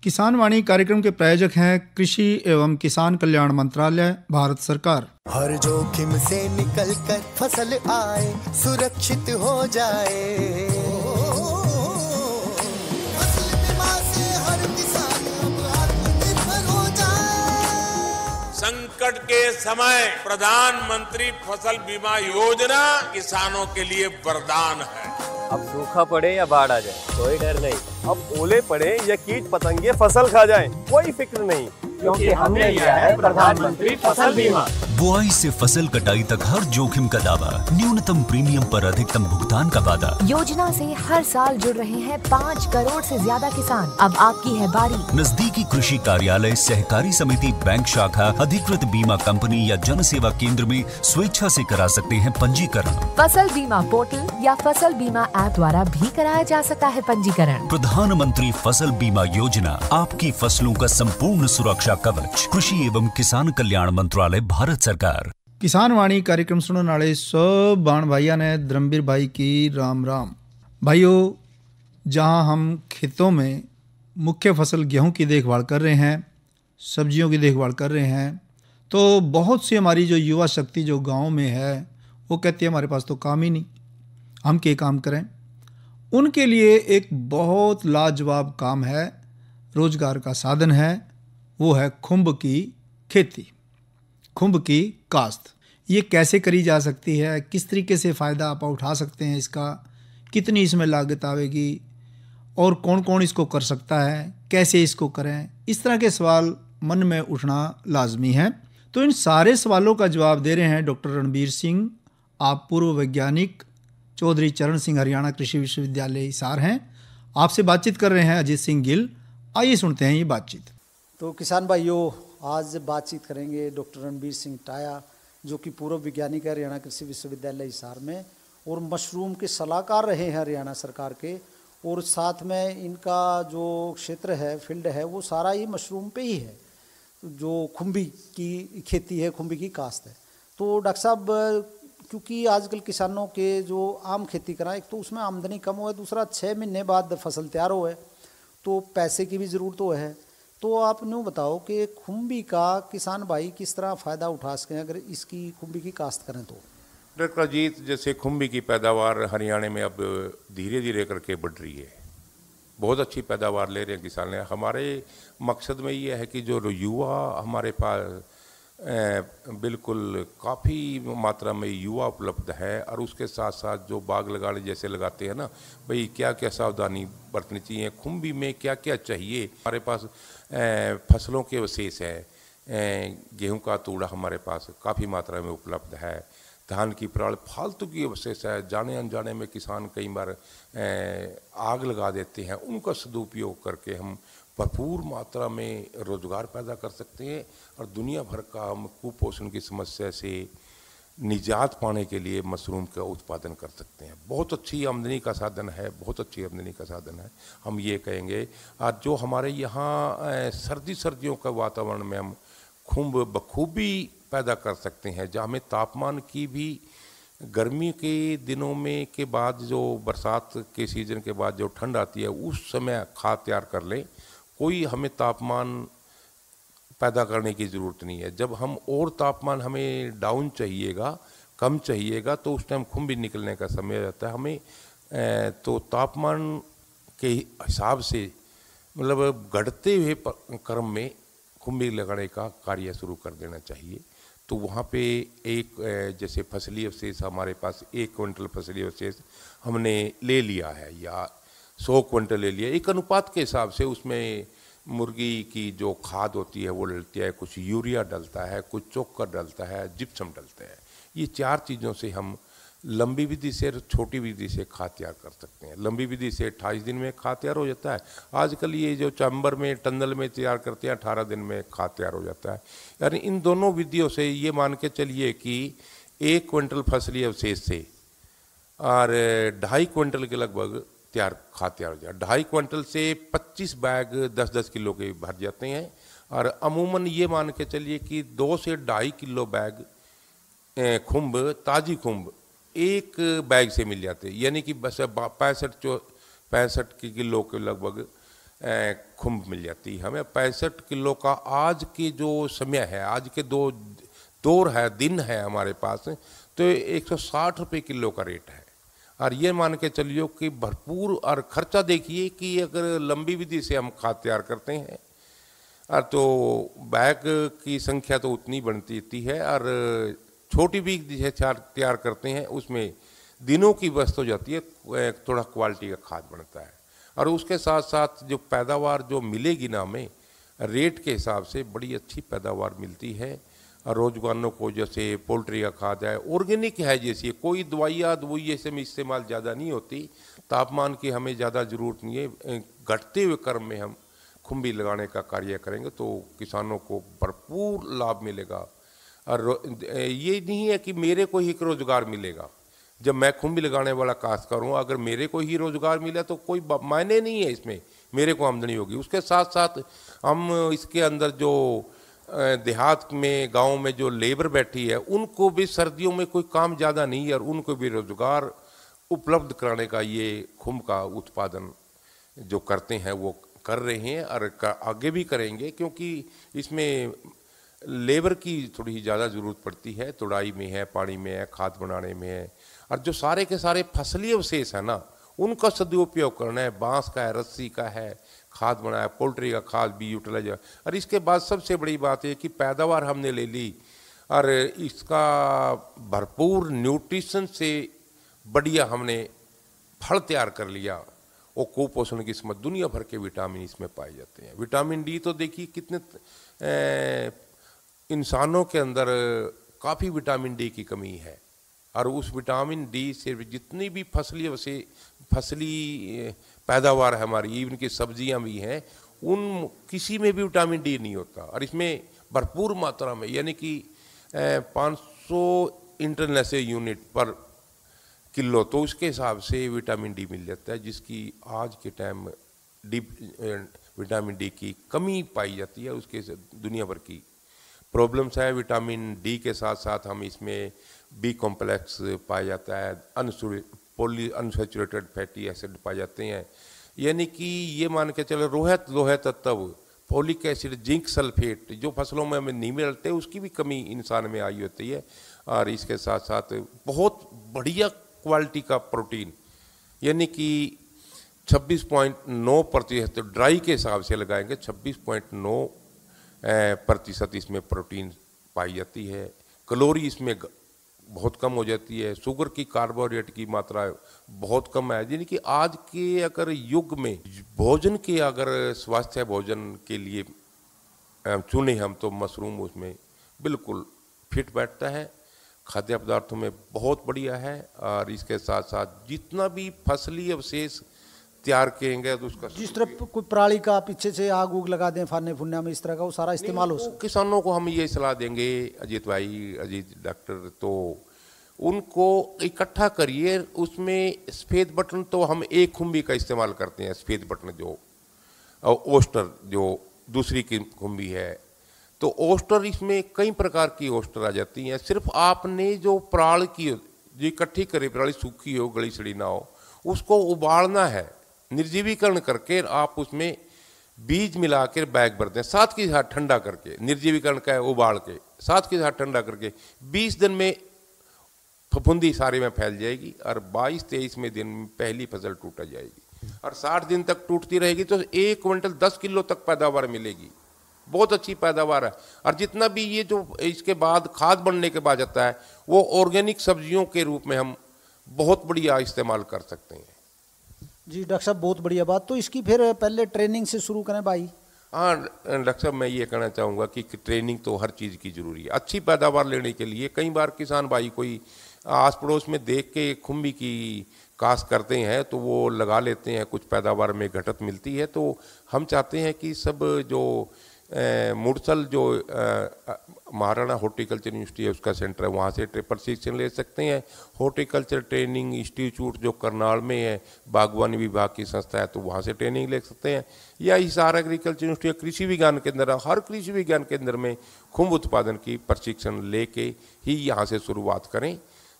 किसान वाणी कार्यक्रम के प्रायोजक हैं कृषि एवं किसान कल्याण मंत्रालय, भारत सरकार। हर जोखिम से निकल कर फसल आए, सुरक्षित हो जाए। फसल बीमा से हर किसान अब आत्मनिर्भर हो जाए। संकट के समय प्रधानमंत्री फसल बीमा योजना किसानों के लिए वरदान है। अब सूखा पड़े या बाढ़ आ जाए कोई डर नहीं, अब ओले पड़े या कीट पतंगे फसल खा जाए कोई फिक्र नहीं, क्योंकि हमने लिया है प्रधानमंत्री फसल बीमा। बुआई से फसल कटाई तक हर जोखिम का दावा, न्यूनतम प्रीमियम पर अधिकतम भुगतान का वादा। योजना से हर साल जुड़ रहे हैं 5 करोड़ से ज्यादा किसान। अब आपकी है बारी। नजदीकी कृषि कार्यालय, सहकारी समिति, बैंक शाखा, अधिकृत बीमा कंपनी या जन सेवा केंद्र में स्वेच्छा से करा सकते हैं पंजीकरण। फसल बीमा पोर्टल या फसल बीमा ऐप द्वारा भी कराया जा सकता है पंजीकरण। प्रधानमंत्री फसल बीमा योजना, आपकी फसलों का संपूर्ण सुरक्षा कवच। कृषि एवं किसान कल्याण मंत्रालय, भारत सरकार। किसान वाणी कार्यक्रम सुनने वाले सब बाण भाइयों ने धर्मवीर भाई की राम राम। भाइयों, जहां हम खेतों में मुख्य फसल गेहूं की देखभाल कर रहे हैं, सब्जियों की देखभाल कर रहे हैं, तो बहुत सी हमारी जो युवा शक्ति जो गांव में है वो कहती है हमारे पास तो काम ही नहीं, हम क्या काम करें। उनके लिए एक बहुत लाजवाब काम है, रोजगार का साधन है, वो है खुम्ब की खेती, खुम्ब की काश्त। ये कैसे करी जा सकती है, किस तरीके से फ़ायदा आप उठा सकते हैं इसका, कितनी इसमें लागत आवेगी और कौन कौन इसको कर सकता है, कैसे इसको करें, इस तरह के सवाल मन में उठना लाजमी है। तो इन सारे सवालों का जवाब दे रहे हैं डॉक्टर रणबीर सिंह। आप पूर्व वैज्ञानिक चौधरी चरण सिंह हरियाणा कृषि विश्वविद्यालय हिसार हैं। आपसे बातचीत कर रहे हैं अजीत सिंह गिल। आइए सुनते हैं ये बातचीत। तो किसान भाइयों, आज बातचीत करेंगे डॉक्टर रणबीर सिंह टाया, जो कि पूर्व वैज्ञानिक है हरियाणा कृषि विश्वविद्यालय हिसार में और मशरूम के सलाहकार रहे हैं हरियाणा सरकार के, और साथ में इनका जो क्षेत्र है, फील्ड है, वो सारा ही मशरूम पे ही है, जो खुम्बी की खेती है, खुम्बी की काश्त है। तो डॉक्टर साहब, क्योंकि आजकल किसानों के जो आम खेती कराएं, एक तो उसमें आमदनी कम हो है, दूसरा 6 महीने बाद फसल तैयार हो है, तो पैसे की भी ज़रूरत तो है। तो आप यूँ बताओ कि खुम्बी का किसान भाई किस तरह फ़ायदा उठा सकें अगर इसकी खुम्बी की काश्त करें तो? डॉक्टर अजीत, जैसे खुम्बी की पैदावार हरियाणा में अब धीरे धीरे करके बढ़ रही है, बहुत अच्छी पैदावार ले रहे हैं किसान। हमारे मकसद में ये है कि जो युवा हमारे पास बिल्कुल काफ़ी मात्रा में युवा उपलब्ध है, और उसके साथ साथ जो बाग लगाने जैसे लगाते हैं ना भाई, क्या क्या सावधानी बरतनी चाहिए, खुम्बी में क्या क्या चाहिए। हमारे पास फसलों के अवशेष है, गेहूं का तूड़ा हमारे पास काफ़ी मात्रा में उपलब्ध है, धान की पराल फालतू की अवशेष है, जाने अनजाने में किसान कई बार आग लगा देते हैं, उनका सदुपयोग करके हम भरपूर मात्रा में रोजगार पैदा कर सकते हैं और दुनिया भर का हम कुपोषण की समस्या से निजात पाने के लिए मशरूम का उत्पादन कर सकते हैं। बहुत अच्छी आमदनी का साधन है, बहुत अच्छी आमदनी का साधन है। हम ये कहेंगे आज जो हमारे यहाँ सर्दियों का वातावरण में हम खुम्ब बखूबी पैदा कर सकते हैं, जहाँ हमें तापमान की भी गर्मी के दिनों में के बाद जो बरसात के सीज़न के बाद जो ठंड आती है, उस समय खाद तैयार कर लें, कोई हमें तापमान पैदा करने की ज़रूरत नहीं है। जब हम और तापमान हमें डाउन चाहिएगा, कम चाहिएगा, तो उस टाइम खुम्बी निकलने का समय हो जाता है। हमें तो तापमान के हिसाब से मतलब घटते हुए क्रम में खुम्बी लगाने का कार्य शुरू कर देना चाहिए। तो वहाँ पे एक जैसे फसली अवशेष हमारे पास 1 क्विंटल फसली अवशेष हमने ले लिया है या 100 क्विंटल ले लिया, एक अनुपात के हिसाब से उसमें मुर्गी की जो खाद होती है वो डलती है, कुछ यूरिया डलता है, कुछ चोकर डलता है, जिप्सम डलता है। ये 4 चीज़ों से हम लंबी विधि से छोटी विधि से खाद तैयार कर सकते हैं। लंबी विधि से 28 दिन में खाद तैयार हो जाता है। आजकल ये जो चैम्बर में टनल में तैयार करते हैं 18 दिन में खाद तैयार हो जाता है। यानी इन दोनों विधियों से ये मान के चलिए कि 1 क्विंटल फसली अवशेष से और 2.5 क्विंटल के लगभग खाद तैयार हो जाए। 2.5 क्विंटल से 25 बैग 10-10 किलो के भर जाते हैं, और अमूमन ये मान के चलिए कि 2 से 2.5 किलो बैग खुम्ब, ताज़ी खुम्ब एक बैग से मिल जाते हैं। यानी कि बस 65 किलो के लगभग खुम्ब मिल जाती है हमें। 65 किलो का आज के जो समय है, आज के दौर है, दिन है हमारे पास, तो 160 रुपये किलो का रेट है। और ये मान के चलिए कि भरपूर, और खर्चा देखिए कि अगर लंबी विधि से हम खाद तैयार करते हैं और तो बैग की संख्या तो उतनी बनती है, और छोटी भी तैयार करते हैं उसमें दिनों की बचत हो जाती है, थोड़ा क्वालिटी का खाद बनता है। और उसके साथ साथ जो पैदावार जो मिलेगी ना हमें, रेट के हिसाब से बड़ी अच्छी पैदावार मिलती है। और रोजगारों को जैसे पोल्ट्री का खाद है, ऑर्गेनिक है, जैसे कोई दवाई से में इस्तेमाल ज़्यादा नहीं होती, तापमान की हमें ज़्यादा ज़रूरत नहीं है। घटते हुए क्रम में हम खुम्बी लगाने का कार्य करेंगे तो किसानों को भरपूर लाभ मिलेगा। और ये नहीं है कि मेरे को ही रोजगार मिलेगा। जब मैं खुम्बी लगाने वाला काश्तकार हूँ, अगर मेरे को ही रोजगार मिला तो कोई मायने नहीं है इसमें, मेरे को आमदनी होगी। उसके साथ साथ हम इसके अंदर जो देहात में, गांव में जो लेबर बैठी है, उनको भी सर्दियों में कोई काम ज़्यादा नहीं है और उनको भी रोजगार उपलब्ध कराने का ये खुम्ब का उत्पादन जो करते हैं वो कर रहे हैं और आगे भी करेंगे, क्योंकि इसमें लेबर की थोड़ी ज़्यादा ज़रूरत पड़ती है। तुड़ाई में है, पानी में है, खाद बनाने में है, और जो सारे के सारे फसली अवशेष है ना, उनका सदुपयोग करना है। बांस का है, रस्सी का है, खाद बनाया, पोल्ट्री का खाद भी यूटिलाइज। और इसके बाद सबसे बड़ी बात है कि पैदावार हमने ले ली और इसका भरपूर न्यूट्रिशन से बढ़िया हमने फल तैयार कर लिया। वो कुपोषण की समझ, दुनिया भर के विटामिन इसमें पाए जाते हैं। विटामिन डी तो देखिए कितने इंसानों के अंदर काफ़ी विटामिन डी की कमी है, और उस विटामिन डी से जितनी भी फसली पैदावार है हमारी, इवन की सब्जियां भी हैं, उन किसी में भी विटामिन डी नहीं होता। और इसमें भरपूर मात्रा में, यानी कि 500 इंटरनेशनल यूनिट पर किलो, तो उसके हिसाब से विटामिन डी मिल जाता है, जिसकी आज के टाइम विटामिन डी की कमी पाई जाती है। उसके दुनिया भर की प्रॉब्लम्स है। विटामिन डी के साथ साथ हम इसमें बी कॉम्प्लेक्स पाया जाता है, अनसैचुरेटेड फैटी एसिड पाए जाते हैं, यानी कि ये मान के चलो लोहे तत्व, फोलिक एसिड, जिंक सल्फेट, जो फसलों में हमें नहीं मिलते, उसकी भी कमी इंसान में आई होती है। और इसके साथ साथ बहुत बढ़िया क्वालिटी का प्रोटीन, यानी कि 26.9%, ड्राई के हिसाब से लगाएंगे 26.9% इसमें प्रोटीन पाई जाती है। कैलोरी इसमें बहुत कम हो जाती है। शुगर की, कार्बोहाइड्रेट की मात्रा बहुत कम है। यानी कि आज के अगर युग में भोजन के, अगर स्वास्थ्य भोजन के लिए चुने हम, तो मशरूम उसमें बिल्कुल फिट बैठता है। खाद्य पदार्थों में बहुत बढ़िया है। और इसके साथ साथ जितना भी फसली अवशेष तैयार करेंगे तो उसका, जिस तरह कोई पराली का पीछे से आग उग लगा दें फाने फुन्ने में, इस तरह का वो सारा इस्तेमाल हो सकता है। किसानों को हम ये सलाह देंगे, अजीत भाई, अजीत डॉक्टर, तो उनको इकट्ठा करिए। उसमें सफ़ेद बटन तो हम एक खुम्बी का इस्तेमाल करते हैं, सफ़ेद बटन जो ओस्टर, जो दूसरी की खुम्बी है, तो ओस्टर इसमें कई प्रकार की ओस्टर आ जाती हैं। सिर्फ आपने जो पराल की जो इकट्ठी करे, पराली सूखी हो, गली सड़ी ना हो, उसको उबालना है, निर्जीवीकरण करके आप उसमें बीज मिला कर बैग भर दें, साथ के साथ ठंडा करके, निर्जीवीकरण का उबाल के साथ के साथ ठंडा करके 20 दिन में फफूंदी सारे में फैल जाएगी और 22-23वें दिन में पहली फसल टूट जाएगी और 60 दिन तक टूटती रहेगी, तो 1 क्विंटल 10 किलो तक पैदावार मिलेगी। बहुत अच्छी पैदावार है। और जितना भी ये जो इसके बाद खाद बनने के बाद जाता है, वो ऑर्गेनिक सब्जियों के रूप में हम बहुत बढ़िया इस्तेमाल कर सकते हैं। जी डॉक्टर साहब, बहुत बढ़िया बात। तो इसकी फिर पहले ट्रेनिंग से शुरू करें भाई। हाँ डॉक्टर साहब, मैं ये कहना चाहूँगा कि ट्रेनिंग तो हर चीज़ की ज़रूरी है। अच्छी पैदावार लेने के लिए कई बार किसान भाई कोई आस पड़ोस में देख के खुम्बी की काश्त करते हैं तो वो लगा लेते हैं, कुछ पैदावार में घटत मिलती है। तो हम चाहते हैं कि सब जो मुरसल जो महाराणा हॉर्टिकल्चर यूनिवर्सिटी है उसका सेंटर है, वहाँ से प्रशिक्षण ले सकते हैं। हॉर्टिकल्चर ट्रेनिंग इंस्टीट्यूट जो करनाल में है, बागवानी विभाग की संस्था है, तो वहाँ से ट्रेनिंग ले सकते हैं। या हिसार एग्रीकल्चर यूनिवर्सिटी कृषि विज्ञान केंद्र, हर कृषि विज्ञान केंद्र में खुम्ब उत्पादन की प्रशिक्षण लेके ही यहाँ से शुरुआत करें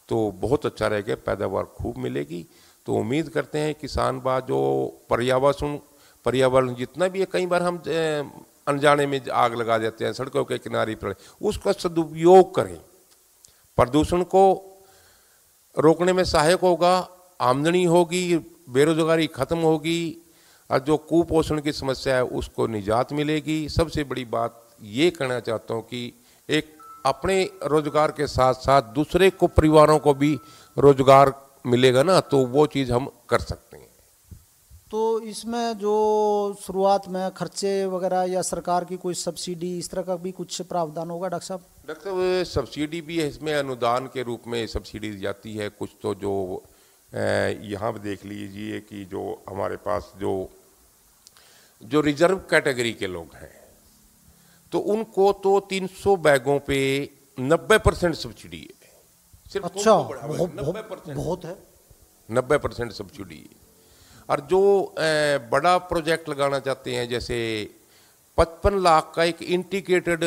तो बहुत अच्छा रहेगा, पैदावार खूब मिलेगी। तो उम्मीद करते हैं किसान बा जो पर्यावरण जितना भी है, कई बार हम अनजाने में आग लगा देते हैं सड़कों के किनारे पर, उसका सदुपयोग करें। प्रदूषण को रोकने में सहायक होगा, आमदनी होगी, बेरोजगारी खत्म होगी और जो कुपोषण की समस्या है उसको निजात मिलेगी। सबसे बड़ी बात ये कहना चाहता हूँ कि एक अपने रोजगार के साथ साथ दूसरे को परिवारों को भी रोजगार मिलेगा ना, तो वो चीज़ हम कर सकते हैं। तो इसमें जो शुरुआत में खर्चे वगैरह या सरकार की कोई सब्सिडी इस तरह का भी कुछ प्रावधान होगा डॉक्टर साहब? डॉक्टर साहब, सब्सिडी भी है, इसमें अनुदान के रूप में सब्सिडी दी जाती है। कुछ तो जो यहाँ देख लीजिए कि जो हमारे पास जो रिजर्व कैटेगरी के लोग हैं तो उनको तो 300 बैगों पे 90% सब्सिडी है। सिर्फ अच्छा, बहुत है, 90% सब्सिडी है। और जो बड़ा प्रोजेक्ट लगाना चाहते हैं, जैसे 55 लाख का एक इंटीग्रेटेड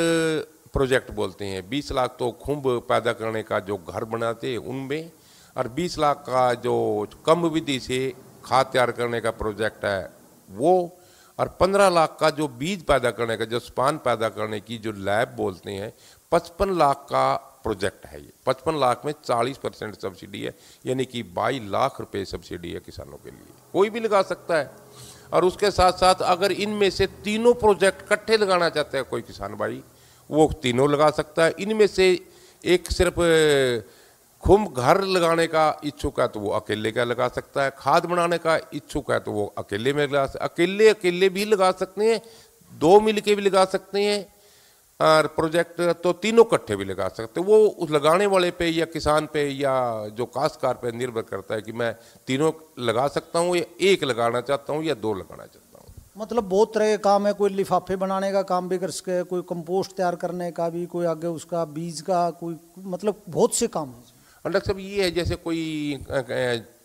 प्रोजेक्ट बोलते हैं, 20 लाख तो खुम्ब पैदा करने का जो घर बनाते हैं उनमें, और 20 लाख का जो कम विधि से खाद तैयार करने का प्रोजेक्ट है वो, और 15 लाख का जो बीज पैदा करने का, जो स्पान पैदा करने की जो लैब बोलते हैं, 55 लाख का प्रोजेक्ट है ये। 55 लाख में 40% सब्सिडी है, यानी कि 22 लाख रुपए सब्सिडी है किसानों के लिए। कोई भी लगा सकता है। और उसके साथ साथ अगर इनमें से तीनों प्रोजेक्ट इकट्ठे लगाना चाहते हैं कोई किसान भाई, वो तीनों लगा सकता है। इनमें से एक सिर्फ खुम्ब घर लगाने का इच्छुक है तो वो अकेले का लगा सकता है, खाद बनाने का इच्छुक है तो वो अकेले में लगा सकता है, अकेले भी लगा सकते हैं, 2 मिल के भी लगा सकते हैं, और प्रोजेक्ट तो तीनों इकट्ठे भी लगा सकते हैं। वो उस लगाने वाले पे या किसान पे या जो काश्तकार पे निर्भर करता है कि मैं तीनों लगा सकता हूँ या एक लगाना चाहता हूँ या 2 लगाना चाहता हूँ। मतलब बहुत तरह के काम है, कोई लिफाफे बनाने का काम भी कर सके, कोई कंपोस्ट तैयार करने का भी, कोई आगे उसका बीज का, कोई मतलब बहुत से काम है। डॉक्टर साहब ये है जैसे कोई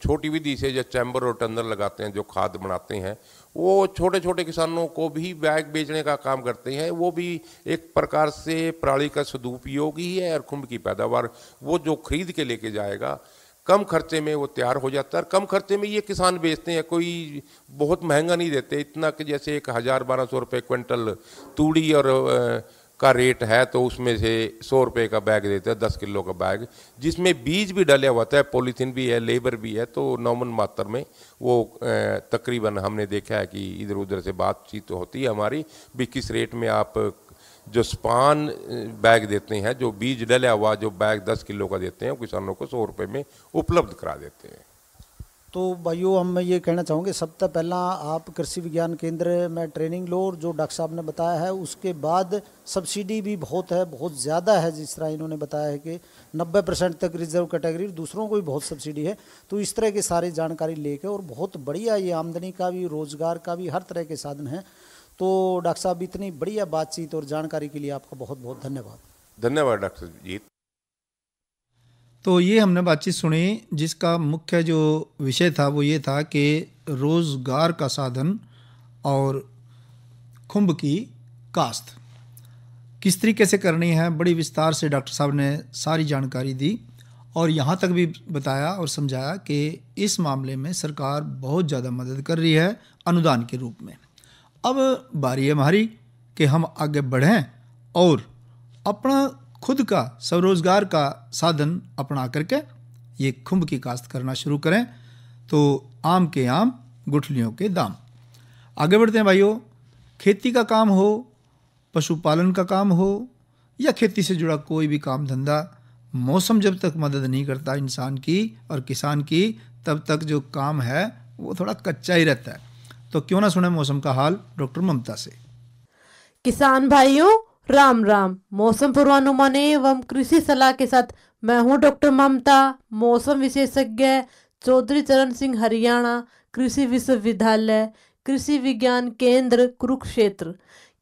छोटी विधि से जो चैम्बर और टंदर लगाते हैं, जो खाद बनाते हैं, वो छोटे छोटे किसानों को भी बैग बेचने का काम करते हैं। वो भी एक प्रकार से पराली का सदुपयोग ही है। और खुम्ब की पैदावार वो जो खरीद के लेके जाएगा, कम खर्चे में वो तैयार हो जाता है। कम खर्चे में ये किसान बेचते हैं, कोई बहुत महंगा नहीं देते, इतना कि जैसे 1000-1200 रुपये क्विंटल तूड़ी और का रेट है, तो उसमें से 100 रुपये का बैग देते हैं, 10 किलो का बैग, जिसमें बीज भी डाला हुआ है, पॉलीथीन भी है, लेबर भी है। तो नॉर्मल मात्रा में वो तकरीबन हमने देखा है कि इधर उधर से बातचीत होती है हमारी भी, किस रेट में आप जो स्पान बैग देते हैं, जो बीज डाला हुआ जो बैग 10 किलो का देते हैं, किसानों को 100 रुपये में उपलब्ध करा देते हैं। तो भाइयों, हम ये कहना चाहूँगे, सबसे पहला आप कृषि विज्ञान केंद्र में ट्रेनिंग लो, और जो डॉक्टर साहब ने बताया है, उसके बाद सब्सिडी भी बहुत है, बहुत ज़्यादा है। जिस तरह इन्होंने बताया है कि 90% तक रिजर्व कैटेगरी, दूसरों को भी बहुत सब्सिडी है। तो इस तरह की सारी जानकारी लेके, और बहुत बढ़िया ये आमदनी का भी, रोजगार का भी, हर तरह के साधन है। तो डॉक्टर साहब, इतनी बढ़िया बातचीत और जानकारी के लिए आपका बहुत बहुत धन्यवाद। धन्यवाद डॉक्टर जी। तो ये हमने बातचीत सुनी, जिसका मुख्य जो विषय था वो ये था कि रोज़गार का साधन और खुम्ब की काश्त किस तरीके से करनी है। बड़ी विस्तार से डॉक्टर साहब ने सारी जानकारी दी, और यहाँ तक भी बताया और समझाया कि इस मामले में सरकार बहुत ज़्यादा मदद कर रही है अनुदान के रूप में। अब बारी है हमारी कि हम आगे बढ़ें और अपना खुद का स्वरोजगार का साधन अपना करके ये खुम्ब की काश्त करना शुरू करें। तो आम के आम, गुठलियों के दाम। आगे बढ़ते हैं भाइयों। खेती का काम हो, पशुपालन का काम हो, या खेती से जुड़ा कोई भी काम धंधा, मौसम जब तक मदद नहीं करता इंसान की और किसान की, तब तक जो काम है वो थोड़ा कच्चा ही रहता है। तो क्यों ना सुने मौसम का हाल डॉक्टर ममता से। किसान भाइयों, राम राम। मौसम पूर्वानुमान एवं कृषि सलाह के साथ मैं हूं डॉक्टर ममता, मौसम विशेषज्ञ, चौधरी चरण सिंह, हरियाणा कृषि विश्वविद्यालय, कृषि विज्ञान केंद्र, कुरुक्षेत्र।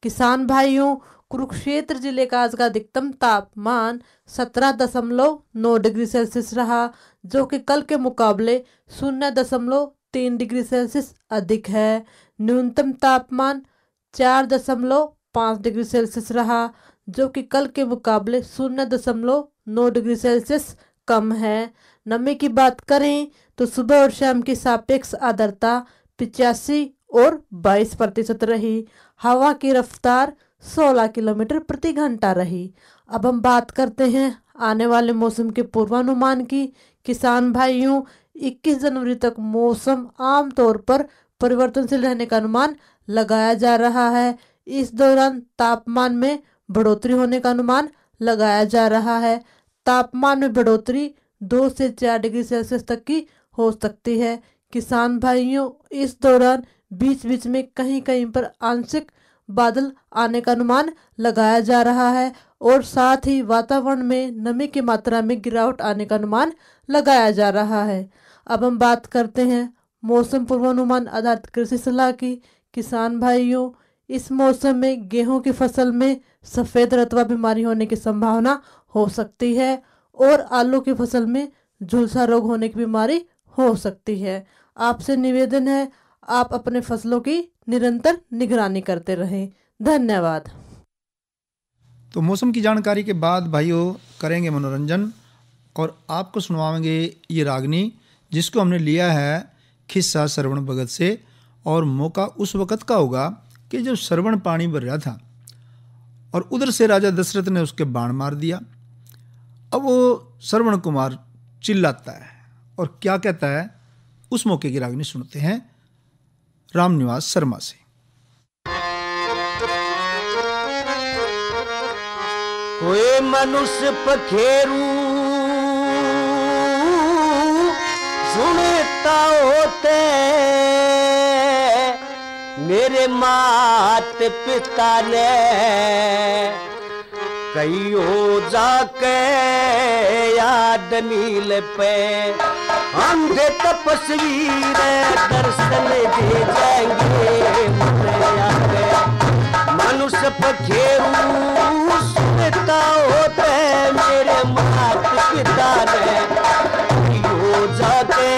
किसान भाइयों, कुरुक्षेत्र जिले का आज का अधिकतम तापमान 17.9 डिग्री सेल्सियस रहा, जो कि कल के मुकाबले 0.3 डिग्री सेल्सियस अधिक है। न्यूनतम तापमान 4.5 डिग्री सेल्सियस रहा, जो कि कल के मुकाबले 0.9 डिग्री सेल्सियस कम है। नमी की बात करें तो सुबह और शाम की सापेक्ष आर्द्रता 85 और 22% रही। हवा की रफ्तार 16 किलोमीटर प्रति घंटा रही। अब हम बात करते हैं आने वाले मौसम के पूर्वानुमान की। किसान भाइयों, 21 जनवरी तक मौसम आमतौर पर परिवर्तनशील रहने का अनुमान लगाया जा रहा है। इस दौरान तापमान में बढ़ोतरी होने का अनुमान लगाया जा रहा है। तापमान में बढ़ोतरी 2 से 4 डिग्री सेल्सियस तक की हो सकती है। किसान भाइयों, इस दौरान बीच बीच में कहीं कहीं पर आंशिक बादल आने का अनुमान लगाया जा रहा है और साथ ही वातावरण में नमी की मात्रा में गिरावट आने का अनुमान लगाया जा रहा है। अब हम बात करते हैं मौसम पूर्वानुमान आधारित कृषि सलाह की। किसान भाइयों, इस मौसम में गेहूं की फसल में सफ़ेद रतवा बीमारी होने की संभावना हो सकती है और आलू की फसल में झुलसा रोग होने की बीमारी हो सकती है। आपसे निवेदन है, आप अपने फसलों की निरंतर निगरानी करते रहें। धन्यवाद। तो मौसम की जानकारी के बाद भाइयों करेंगे मनोरंजन और आपको सुनवाएंगे ये रागनी, जिसको हमने लिया है खिस्सा श्रवण भगत से। और मौका उस वक़्त का होगा कि जब श्रवण पानी भर रहा था और उधर से राजा दशरथ ने उसके बाण मार दिया। अब वो श्रवण कुमार चिल्लाता है और क्या कहता है, उस मौके की रागनी सुनते हैं रामनिवास शर्मा से। कोई मनुष्य पखेरू सुनता होते, मेरे मात पिता ने कई हो जाके याद नील पे अंधे तपस्वी दर्शन दे जाएंगे। मनुष्य पखेरू सुनता होते, मेरे मात पिता ने हो जाके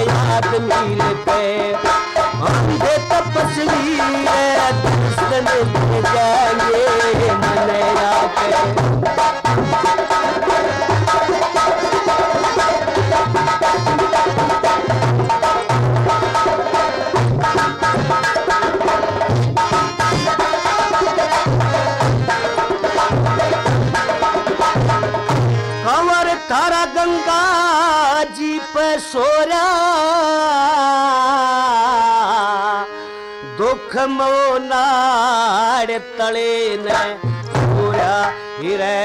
याद नील पे अंधे तपस्वी दर्शन दे जाएंगे मन आके। तारा गंगा जी पे सोरा दुख मोनाड़ तले ने पूरा हिरे,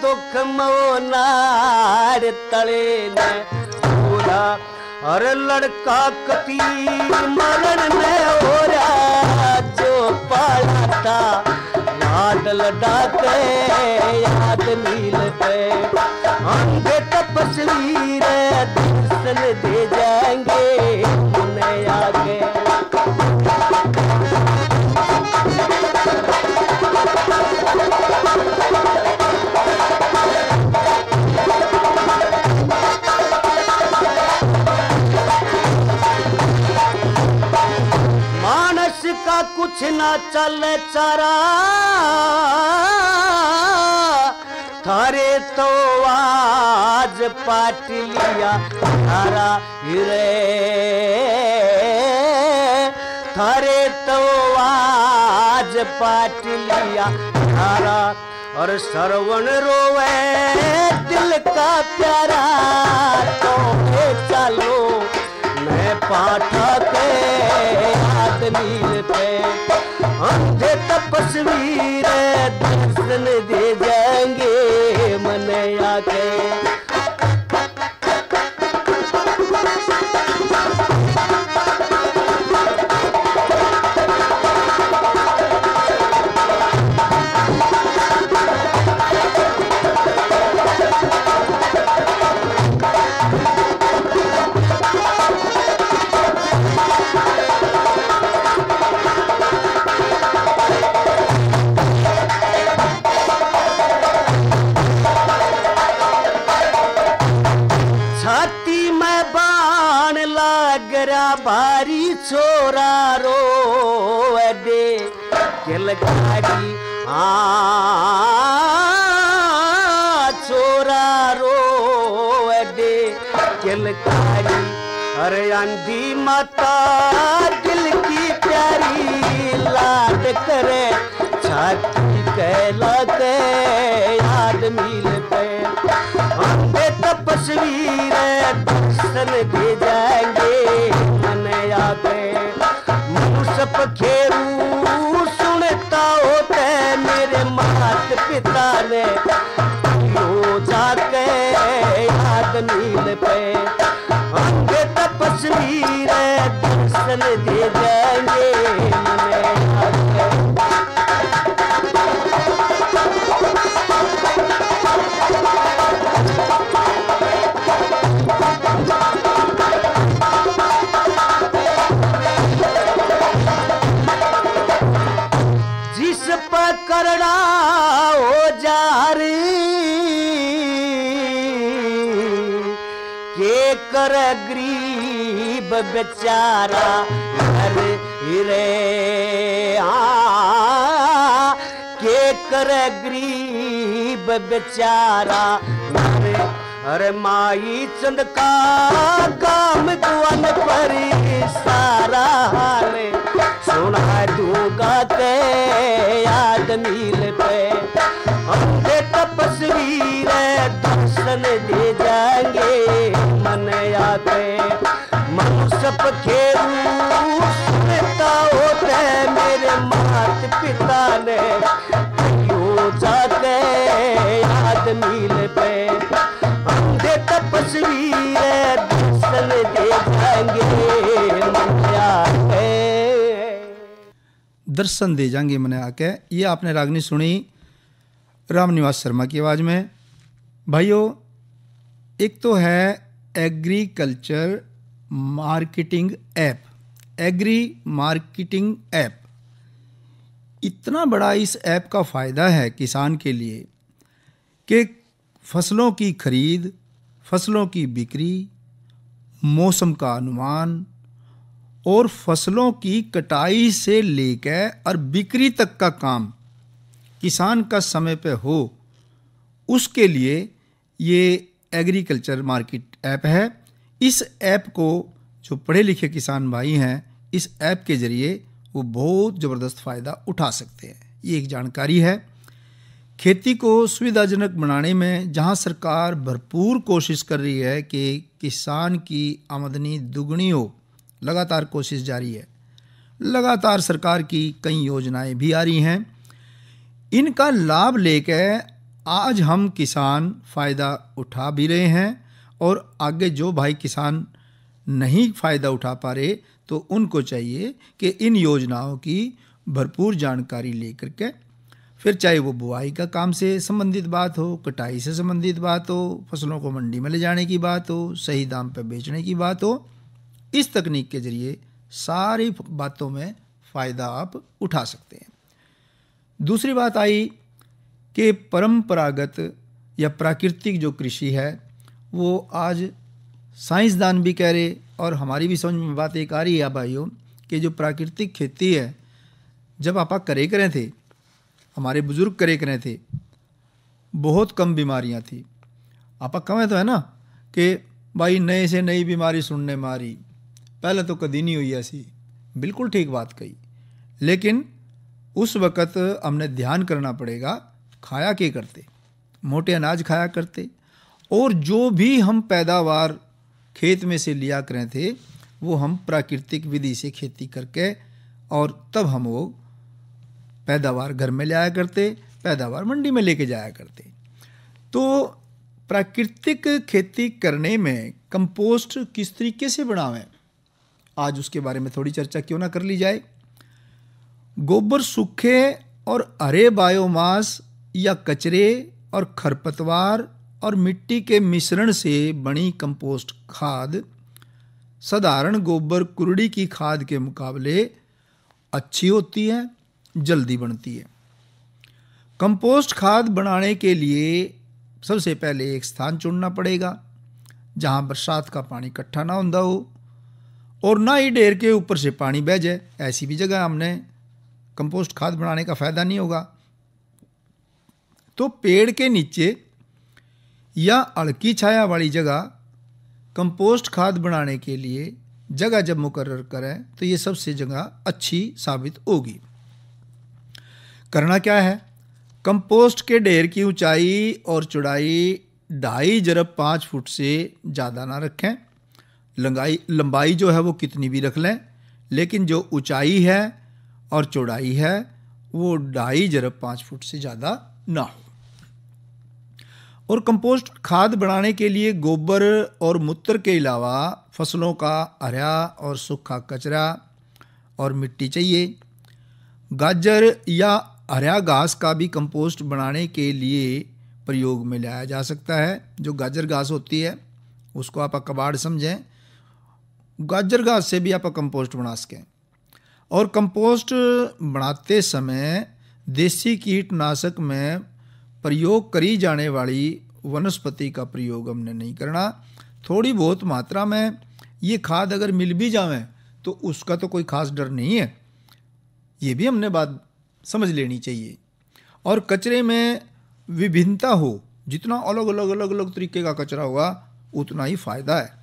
दुख मोनाड़ तले ने पूरा। और लड़का कती मरण ने हो रहा जो पाला था याद लड़ाते याद नील पे अंधे तपस्वी दर्शन दे जाएंगे उन्हें आगे। मानस का कुछ ना चले चारा, थारे तो आज पाट लिया थारा हिरे, थारे तो आज पाट लिया थारा। और श्रवण रोवे दिल का प्यारा, तो चलो मैं पाठा के याद नील पे अंधे तपस्वी दर्शन दे जाएंगे मन आके। भारी छोरा रो दे किलकारी छोरा रो दे किलकारी। अरे आंधी माता दिल की प्यारी लाड करे छाती कहला के याद मिल पे अंधे तपस्वी रे दर्शन दे जाएंगे मन आके मनुष्य पखेरू सुनता होते मेरे मात पिता ने यो जाके याद मिल पे अंधे तपस्वी रे दर्शन दे जाएंगे मन आके करना हो जार के कर गरीब बेचारा घर रे के कर गरीब बेचारा अरे माई चंद का काम दुआन पर सारा हाल सुना दूंगा के याद नील पे अंधे तपस्वी रे दर्शन दे जाएंगे मन आके मनुष्य पखेरू सुनता होते मेरे मात पिता ने यो जाके याद नील पे अंधे तपस्वी रे दर्शन दे जाएंगे मन आके दर्शन दे जाएंगे मैंने आके। ये आपने रागनी सुनी रामनिवास शर्मा की आवाज़ में। भाइयों, एक तो है agriculture marketing app, agri marketing app. इतना बड़ा इस ऐप का फ़ायदा है किसान के लिए कि फसलों की खरीद, फसलों की बिक्री, मौसम का अनुमान और फसलों की कटाई से लेकर और बिक्री तक का काम किसान का समय पे हो, उसके लिए ये एग्रीकल्चर मार्केट ऐप है। इस ऐप को जो पढ़े लिखे किसान भाई हैं, इस ऐप के ज़रिए वो बहुत ज़बरदस्त फ़ायदा उठा सकते हैं। ये एक जानकारी है। खेती को सुविधाजनक बनाने में जहां सरकार भरपूर कोशिश कर रही है कि किसान की आमदनी दुगनी हो, लगातार कोशिश जारी है। लगातार सरकार की कई योजनाएं भी आ रही हैं। इनका लाभ लेकर आज हम किसान फ़ायदा उठा भी रहे हैं और आगे जो भाई किसान नहीं फ़ायदा उठा पा रहे तो उनको चाहिए कि इन योजनाओं की भरपूर जानकारी लेकर के फिर चाहे वो बुआई का काम से संबंधित बात हो, कटाई से संबंधित बात हो, फसलों को मंडी में ले जाने की बात हो, सही दाम पर बेचने की बात हो, इस तकनीक के ज़रिए सारी बातों में फ़ायदा आप उठा सकते हैं। दूसरी बात आई कि परंपरागत या प्राकृतिक जो कृषि है वो आज साइंसदान भी कह रहे और हमारी भी समझ में बात एक आ रही है भाइयों कि जो प्राकृतिक खेती है, जब आप करे करें थे, हमारे बुज़ुर्ग करे करें थे, बहुत कम बीमारियां थी। आप कहें तो है ना कि भाई नए से नई बीमारी सुनने मारी, पहले तो कभी नहीं हुई ऐसी। बिल्कुल ठीक बात कही, लेकिन उस वक़्त हमने ध्यान करना पड़ेगा, खाया के करते, मोटे अनाज खाया करते और जो भी हम पैदावार खेत में से लिया करें थे वो हम प्राकृतिक विधि से खेती करके और तब हम वो पैदावार घर में ले आया करते, पैदावार मंडी में लेके जाया करते। तो प्राकृतिक खेती करने में कंपोस्ट किस तरीके से बनावें, आज उसके बारे में थोड़ी चर्चा क्यों ना कर ली जाए। गोबर, सूखे और हरे बायोमास या कचरे और खरपतवार और मिट्टी के मिश्रण से बनी कंपोस्ट खाद साधारण गोबर कुरड़ी की खाद के मुकाबले अच्छी होती है, जल्दी बनती है। कंपोस्ट खाद बनाने के लिए सबसे पहले एक स्थान चुनना पड़ेगा जहां बरसात का पानी इकट्ठा ना होता हो और ना ही ढेर के ऊपर से पानी बह जाए। ऐसी भी जगह हमने कंपोस्ट खाद बनाने का फ़ायदा नहीं होगा। तो पेड़ के नीचे या हल्की छाया वाली जगह कंपोस्ट खाद बनाने के लिए जगह जब मुकर्रर करें तो ये सबसे जगह अच्छी साबित होगी। करना क्या है, कंपोस्ट के ढेर की ऊंचाई और चौड़ाई 2.5-5 फुट से ज़्यादा ना रखें। लंबाई जो है वो कितनी भी रख लें, लेकिन जो ऊंचाई है और चौड़ाई है वो 2.5-5 फुट से ज़्यादा ना हो। और कंपोस्ट खाद बनाने के लिए गोबर और मूत्र के अलावा फसलों का हरा और सूखा कचरा और मिट्टी चाहिए। गाजर या हरा घास का भी कंपोस्ट बनाने के लिए प्रयोग में लाया जा सकता है। जो गाजर घास होती है उसको आप कबाड़ समझें, गाजर घास से भी आप कंपोस्ट बना सकें। और कंपोस्ट बनाते समय देसी कीटनाशक में प्रयोग करी जाने वाली वनस्पति का प्रयोग हमने नहीं करना। थोड़ी बहुत मात्रा में ये खाद अगर मिल भी जावे तो उसका तो कोई खास डर नहीं है, ये भी हमने बात समझ लेनी चाहिए। और कचरे में विभिन्नता हो, जितना अलग अलग तरीके का कचरा होगा उतना ही फ़ायदा है।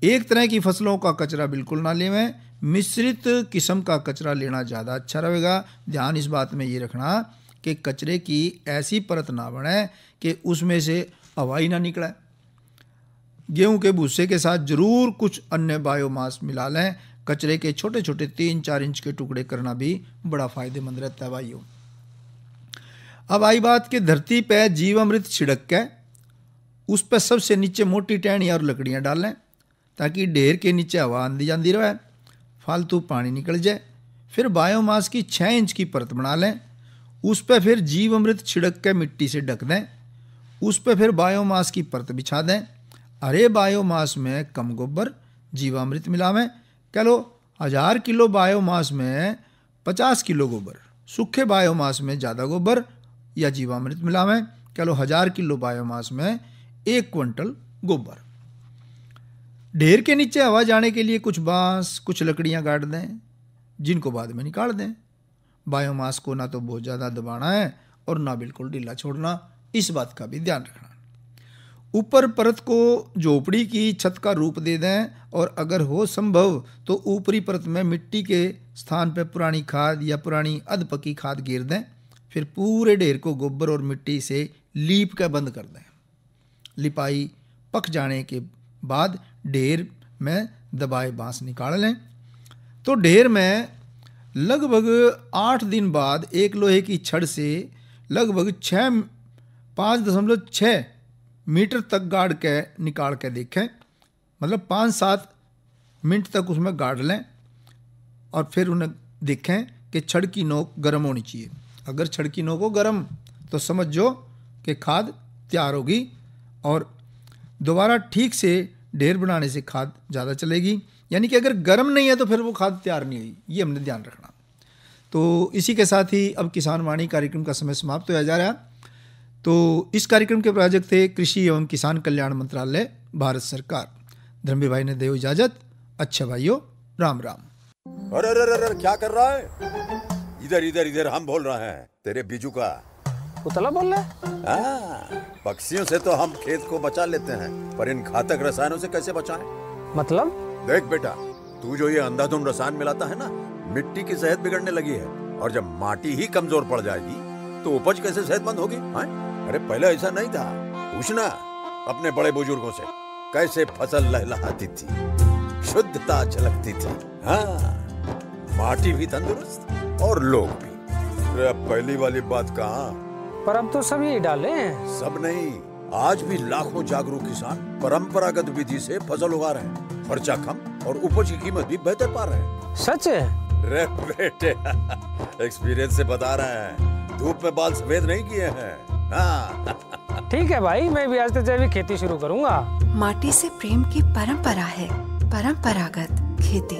एक तरह की फसलों का कचरा बिल्कुल ना लेवें, मिश्रित किस्म का कचरा लेना ज़्यादा अच्छा रहेगा। ध्यान इस बात में ये रखना कि कचरे की ऐसी परत ना बने कि उसमें से हवा ही ना निकले। गेहूं के भूसे के साथ ज़रूर कुछ अन्य बायोमास मिला लें। कचरे के छोटे छोटे 3-4 इंच के टुकड़े करना भी बड़ा फ़ायदेमंद रहता है भाइयों। अब आई बात कि धरती पे जीवामृत छिड़क के उस पर सबसे नीचे मोटी टहनियाँ और लकड़ियाँ डाल लें ताकि ढेर के नीचे हवा आंदी जाती रहे, फालतू पानी निकल जाए। फिर बायोमास की 6 इंच की परत बना लें, उस पर फिर जीवामृत छिड़क के मिट्टी से ढक दें, उस पर फिर बायोमास की परत बिछा दें। हरे बायोमास में कम गोबर जीवामृत मिलावें। कह लो 1000 किलो बायोमास में 50 किलो गोबर, सूखे बायोमास में ज़्यादा गोबर या जीवामृत मिलावें। कह लो 1000 किलो बायोमास में 1 क्विंटल गोबर। ढेर के नीचे हवा जाने के लिए कुछ बांस, कुछ लकड़ियां गाड़ दें, जिनको बाद में निकाल दें। बायोमास को ना तो बहुत ज़्यादा दबाना है और ना बिल्कुल ढीला छोड़ना, इस बात का भी ध्यान रखना। ऊपर परत को झोपड़ी की छत का रूप दे दें और अगर हो संभव तो ऊपरी परत में मिट्टी के स्थान पर पुरानी खाद या पुरानी अधपकी खाद गिर दें। फिर पूरे ढेर को गोबर और मिट्टी से लीप कर बंद कर दें। लिपाई पक जाने के बाद ढेर में दबाए बांस निकाल लें तो ढेर में लगभग 8 दिन बाद एक लोहे की छड़ से लगभग 5.6 मीटर तक गाड़ के निकाल के देखें, मतलब 5-7 मिनट तक उसमें गाड़ लें और फिर उन्हें देखें कि छड़ की नोक गर्म होनी चाहिए। अगर छड़ की नोक हो गर्म तो समझो कि खाद तैयार होगी और दोबारा ठीक से ढेर बनाने से खाद ज़्यादा चलेगी। यानी कि अगर गर्म नहीं है तो फिर वो खाद तैयार नहीं हुई, ये हमने ध्यान रखना। तो इसी के साथ ही अब किसान वाणी कार्यक्रम का समय समाप्त होया जा रहा है। तो इस कार्यक्रम के प्रायोजक थे कृषि एवं किसान कल्याण मंत्रालय, भारत सरकार। धर्मवीर भाई ने दे इजाजत। अच्छा भाइयों, राम राम। अरे अरे अरे क्या कर रहा है? इधर इधर इधर हम बोल रहे हैं तेरे बीजू का। उतला बोल रहा है? पक्षियों से तो हम खेत को बचा लेते हैं, पर इन घातक रसायनों से कैसे बचाएं? मतलब? देख बेटा, तू जो ये अंधाधुंध रसायन मिलाता है ना, मिट्टी की सेहत बिगड़ने लगी है और जब माटी ही कमजोर पड़ जाएगी तो उपज कैसे सेहतमंद होगी? अरे पहले ऐसा नहीं था, पूछना अपने बड़े बुजुर्गों से, कैसे फसल लहलहाती थी, शुद्धता झलकती थी। हाँ, माटी भी तंदुरुस्त और लोग भी। अरे अब पहली वाली बात कहाँ? पर अब तो सब यही डाले हैं। सब नहीं, आज भी लाखों जागरूक किसान परंपरागत विधि से फसल उगा रहे हैं, खर्चा कम और उपज की कीमत भी बेहतर पा रहे हैं। सच है? रे बेटे, एक्सपीरियंस से बता रहे हैं, धूप में बाल सफेद नहीं किए हैं। हाँ। ठीक है भाई, मैं भी आज से जैविक खेती शुरू करूंगा। माटी से प्रेम की परंपरा है, परंपरागत खेती।